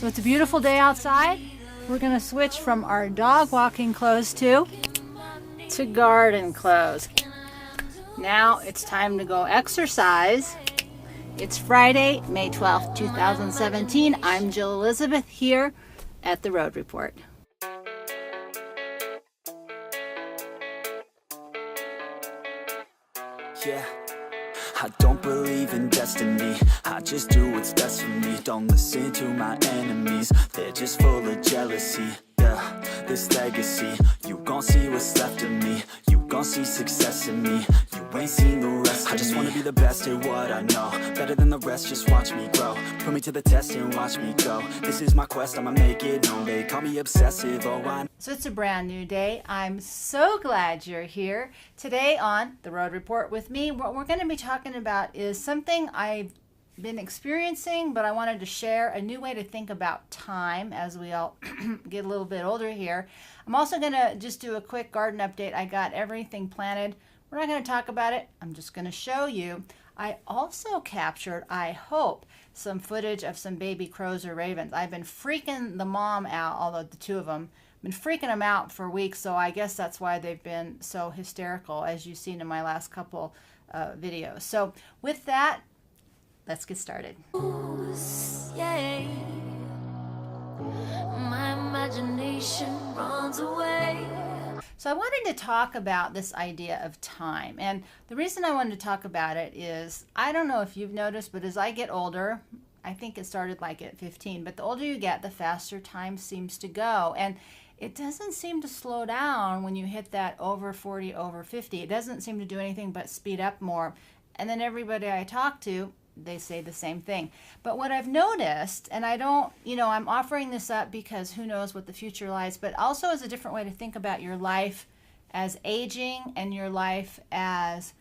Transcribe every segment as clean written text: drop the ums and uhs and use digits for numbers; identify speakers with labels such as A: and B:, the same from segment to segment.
A: So it's a beautiful day outside. We're going to switch from our dog walking clothes to garden clothes. Now it's time to go exercise. It's Friday, May 12th, 2017. I'm Jill Elizabeth here at the Road Report.
B: Yeah, I don't believe in destiny. I just do what's best for me. Don't listen to my enemies, they're just full of jealousy. Yeah, this legacy, you gon' see what's left of me. You gon' see success in me. You ain't seen the rest of me. I just wanna be the best at what I know, better than the rest, just watch me grow. Put me to the test and watch me go. This is my quest, I'ma make it known. They call me obsessive, oh I.
A: So it's a brand new day. I'm so glad you're here. Today on the Road Report with me, what we're going to be talking about is something I've been experiencing, but I wanted to share a new way to think about time as we all get a little bit older here. I'm also going to just do a quick garden update. I got everything planted. We're not going to talk about it. I'm just going to show you. I also captured, I hope, some footage of some baby crows or ravens. I've been freaking the mom out, although the two of them, been freaking them out for weeks, so I guess that's why they've been so hysterical, as you've seen in my last couple videos. So with that, let's get started. Yeah. My imagination runs away. So I wanted to talk about this idea of time, and the reason I wanted to talk about it is, I don't know if you've noticed, but as I get older, I think it started like at 15, but the older you get, the faster time seems to go, and it doesn't seem to slow down when you hit that over 40, over 50. It doesn't seem to do anything but speed up more. And then everybody I talk to, they say the same thing. But what I've noticed, and I don't, I'm offering this up because who knows what the future lies, but also as a different way to think about your life as aging and your life as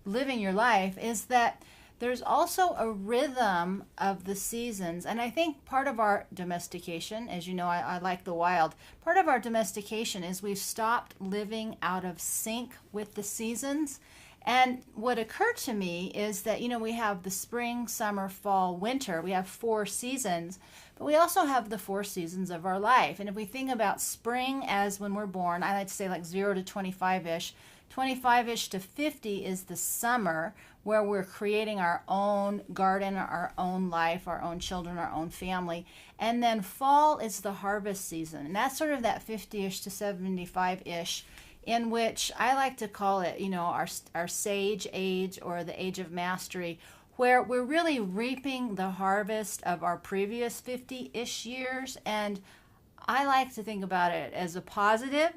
A: living your life, is that there's also a rhythm of the seasons. And I think part of our domestication, as you know, I like the wild, part of our domestication is we've stopped living out of sync with the seasons. And what occurred to me is that, we have the spring, summer, fall, winter. We have 4 seasons, but we also have the 4 seasons of our life. And if we think about spring as when we're born, I like to say like 0 to 25-ish. 25-ish to 50 is the summer, where we're creating our own garden, our own life, our own children, our own family. And then fall is the harvest season. And that's sort of that 50-ish to 75-ish, in which I like to call it, our sage age, or the age of mastery, where we're really reaping the harvest of our previous 50-ish years. And I like to think about it as a positive.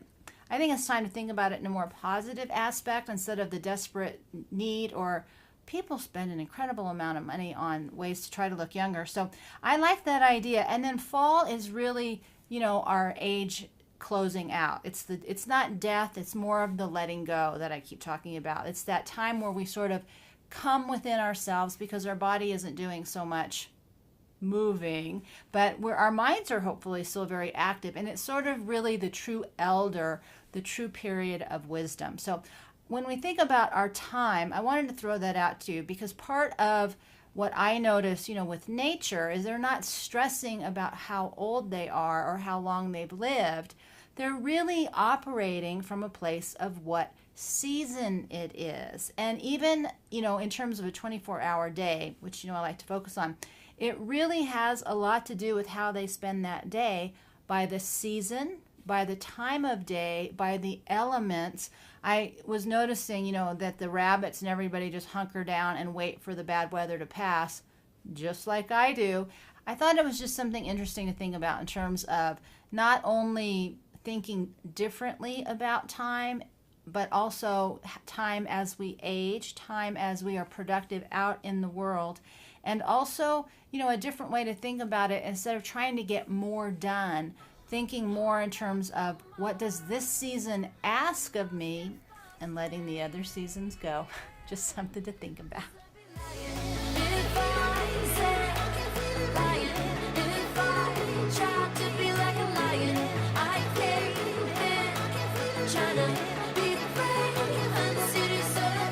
A: I think it's time to think about it in a more positive aspect instead of the desperate need, or people spend an incredible amount of money on ways to try to look younger. So I like that idea. And then fall is really, our age closing out. It's not death, it's more of the letting go that I keep talking about. It's that time where we sort of come within ourselves because our body isn't doing so much moving, but where our minds are hopefully still very active, and it's sort of really the true elder, the true period of wisdom. So when we think about our time, I wanted to throw that out to you, because part of what I notice, with nature is they're not stressing about how old they are or how long they've lived. They're really operating from a place of what season it is. And even, in terms of a 24-hour day, which, I like to focus on, it really has a lot to do with how they spend that day by the season, by the time of day, by the elements. I was noticing, that the rabbits and everybody just hunker down and wait for the bad weather to pass, just like I do. I thought it was just something interesting to think about in terms of not only thinking differently about time, but also time as we age, time as we are productive out in the world. And also, a different way to think about it, instead of trying to get more done, thinking more in terms of what does this season ask of me, and letting the other seasons go. Just something to think about.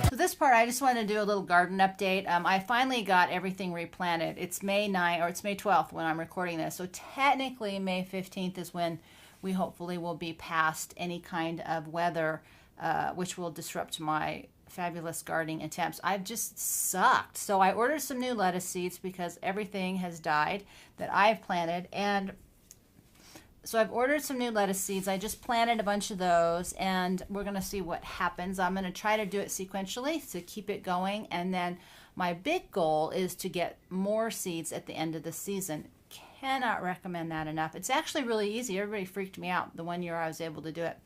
A: So this part, I just want to do a little garden update. I finally got everything replanted. It's May 9th, or it's May 12th when I'm recording this. So technically May 15th is when we hopefully will be past any kind of weather, which will disrupt my fabulous gardening attempts. I've just sucked. So I ordered some new lettuce seeds because everything has died that I've planted. And so I've ordered some new lettuce seeds. I just planted a bunch of those, and we're going to see what happens. I'm going to try to do it sequentially to keep it going. And then my big goal is to get more seeds at the end of the season. Cannot recommend that enough. It's actually really easy. Everybody freaked me out the one year I was able to do it.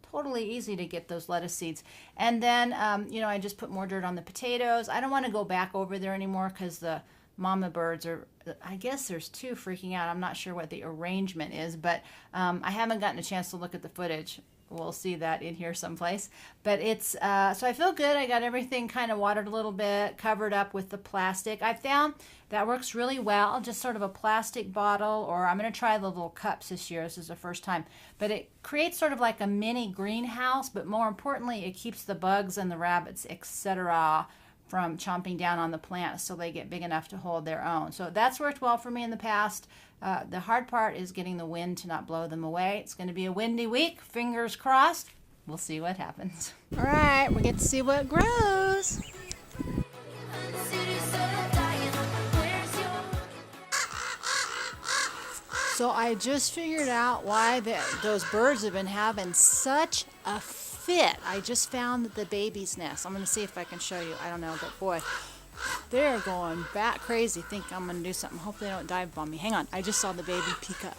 A: Totally easy to get those lettuce seeds. And then, I just put more dirt on the potatoes. I don't want to go back over there anymore because the mama birds are, I guess there's two freaking out. I'm not sure what the arrangement is, but I haven't gotten a chance to look at the footage. We'll see that in here someplace. But it's, so I feel good. I got everything kind of watered a little bit, covered up with the plastic. I found that works really well, just sort of a plastic bottle, or I'm going to try the little cups this year. This is the first time. But it creates sort of like a mini greenhouse, but more importantly, it keeps the bugs and the rabbits, etc., from chomping down on the plants so they get big enough to hold their own. So that's worked well for me in the past. The hard part is getting the wind to not blow them away. It's going to be a windy week. Fingers crossed. We'll see what happens. All right, we get to see what grows. So I just figured out why those birds have been having such a fit. I just found the baby's nest. I'm going to see if I can show you. I don't know, but boy, they're going bat crazy. Think I'm going to do something. Hope they don't dive bomb me. Hang on. I just saw the baby peek up.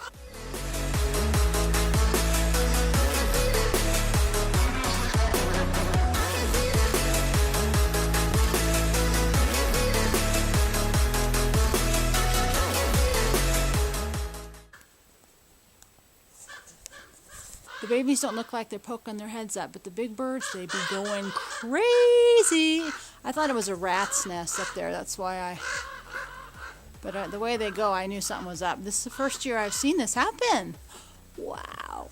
A: The babies don't look like they're poking their heads up, but the big birds, they be going crazy. I thought it was a rat's nest up there. That's why but the way they go, I knew something was up. This is the first year I've seen this happen. Wow.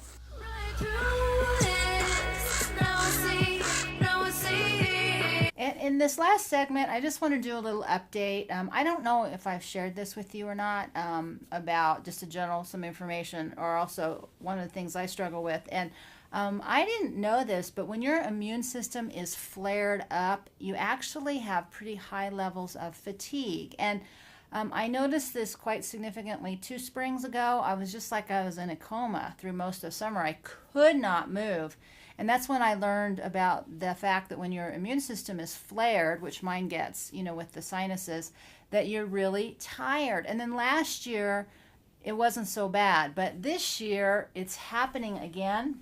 A: And in this last segment, I just want to do a little update. I don't know if I've shared this with you or not, about just some information, or also one of the things I struggle with. And I didn't know this, but when your immune system is flared up, you actually have pretty high levels of fatigue. And I noticed this quite significantly 2 springs ago. I was just like I was in a coma through most of summer. I could not move. And that's when I learned about the fact that when your immune system is flared, which mine gets, with the sinuses, that you're really tired. And then last year, it wasn't so bad. But this year, it's happening again.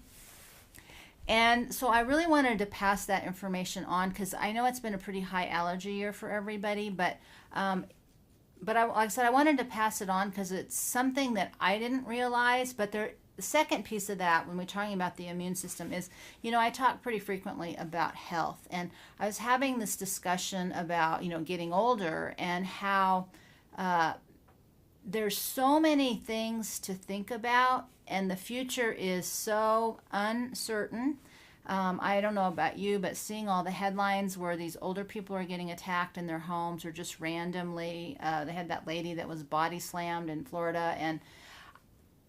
A: And so I really wanted to pass that information on because I know it's been a pretty high allergy year for everybody. But like I said, I wanted to pass it on because it's something that I didn't realize. But the second piece of that, when we're talking about the immune system, is, I talk pretty frequently about health. And I was having this discussion about, getting older and how there's so many things to think about, and the future is so uncertain. I don't know about you, but seeing all the headlines where these older people are getting attacked in their homes, or just randomly, they had that lady that was body slammed in Florida. And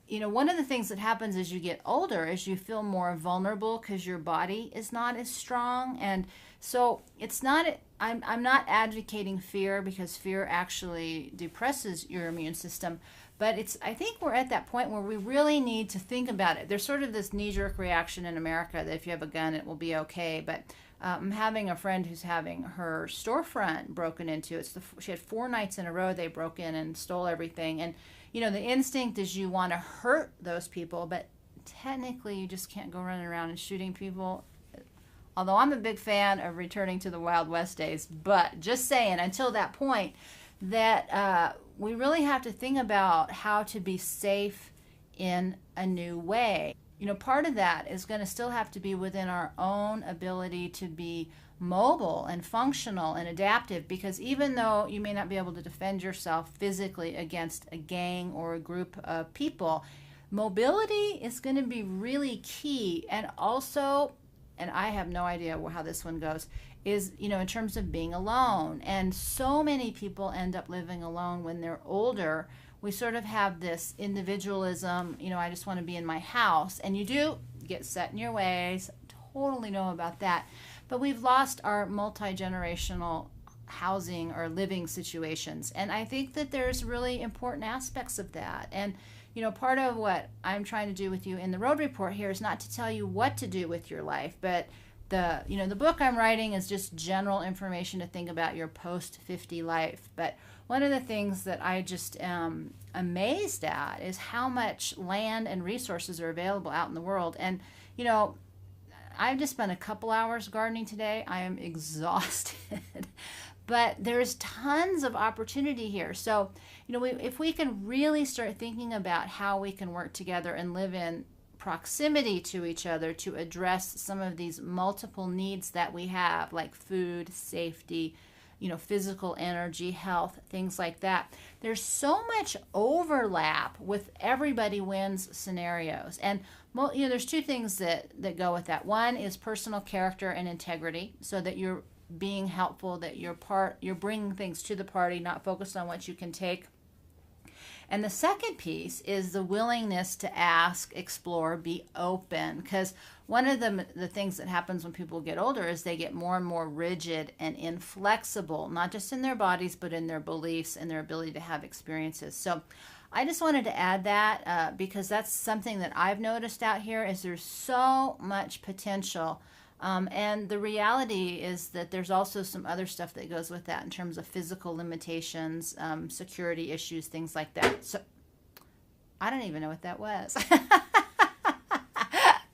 A: one of the things that happens as you get older is you feel more vulnerable because your body is not as strong. And so it's not, I'm not advocating fear, because fear actually depresses your immune system. But I think we're at that point where we really need to think about it. There's sort of this knee-jerk reaction in America that if you have a gun, it will be okay. But I'm having a friend who's having her storefront broken into. She had 4 nights in a row they broke in and stole everything. And the instinct is you want to hurt those people, but technically you just can't go running around and shooting people. Although I'm a big fan of returning to the Wild West days, but just saying, until that point, that we really have to think about how to be safe in a new way. Part of that is going to still have to be within our own ability to be mobile and functional and adaptive, because even though you may not be able to defend yourself physically against a gang or a group of people, mobility is going to be really key. And also, and I have no idea how this one goes, is, in terms of being alone. And so many people end up living alone when they're older. We sort of have this individualism, I just want to be in my house. And you do get set in your ways, totally know about that. But we've lost our multi-generational housing or living situations. And I think that there's really important aspects of that. And part of what I'm trying to do with you in the road report here is not to tell you what to do with your life, but the book I'm writing is just general information to think about your post-50 life. But one of the things that I just am amazed at is how much land and resources are available out in the world. And, I've just spent a couple hours gardening today. I am exhausted. But there's tons of opportunity here. So, if we can really start thinking about how we can work together and live in proximity to each other to address some of these multiple needs that we have, like food, safety, physical energy, health, things like that. There's so much overlap with everybody wins scenarios. And there's two things that go with that. One is personal character and integrity, so that you're being helpful, that you're bringing things to the party, not focused on what you can take. And the second piece is the willingness to ask, explore, be open. Because one of the things that happens when people get older is they get more and more rigid and inflexible, not just in their bodies, but in their beliefs and their ability to have experiences. So I just wanted to add that because that's something that I've noticed out here is there's so much potential. And the reality is that there's also some other stuff that goes with that in terms of physical limitations, security issues, things like that. So I don't even know what that was.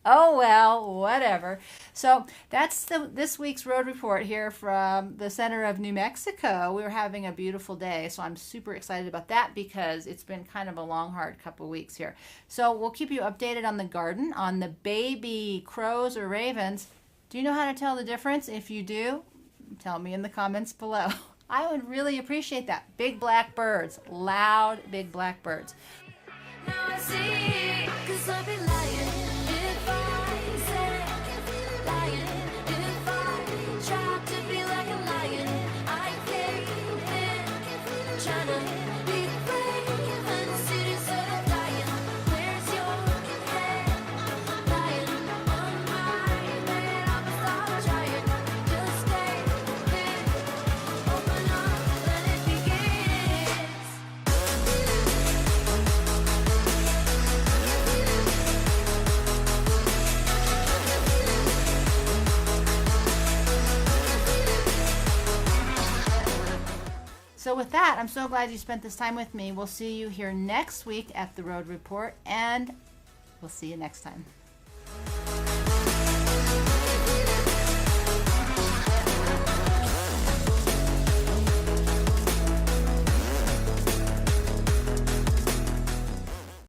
A: Oh, well, whatever. So that's this week's road report here from the center of New Mexico. We're having a beautiful day, so I'm super excited about that because it's been kind of a long, hard couple weeks here. So we'll keep you updated on the garden, on the baby crows or ravens. Do you know how to tell the difference? If you do, tell me in the comments below. I would really appreciate that. Big black birds, loud big black birds.
B: Now I see, 'cause I've been lying if I say lying, if I try to be like a lion, I cave in, trying to be brave, and cities are dying. Where's your head? Lying on my bed, I'm gonna stop trying. Just stay there, open up, let it begin.
A: So with that, I'm so glad you spent this time with me. We'll see you here next week at the Road Report, and we'll see you next time.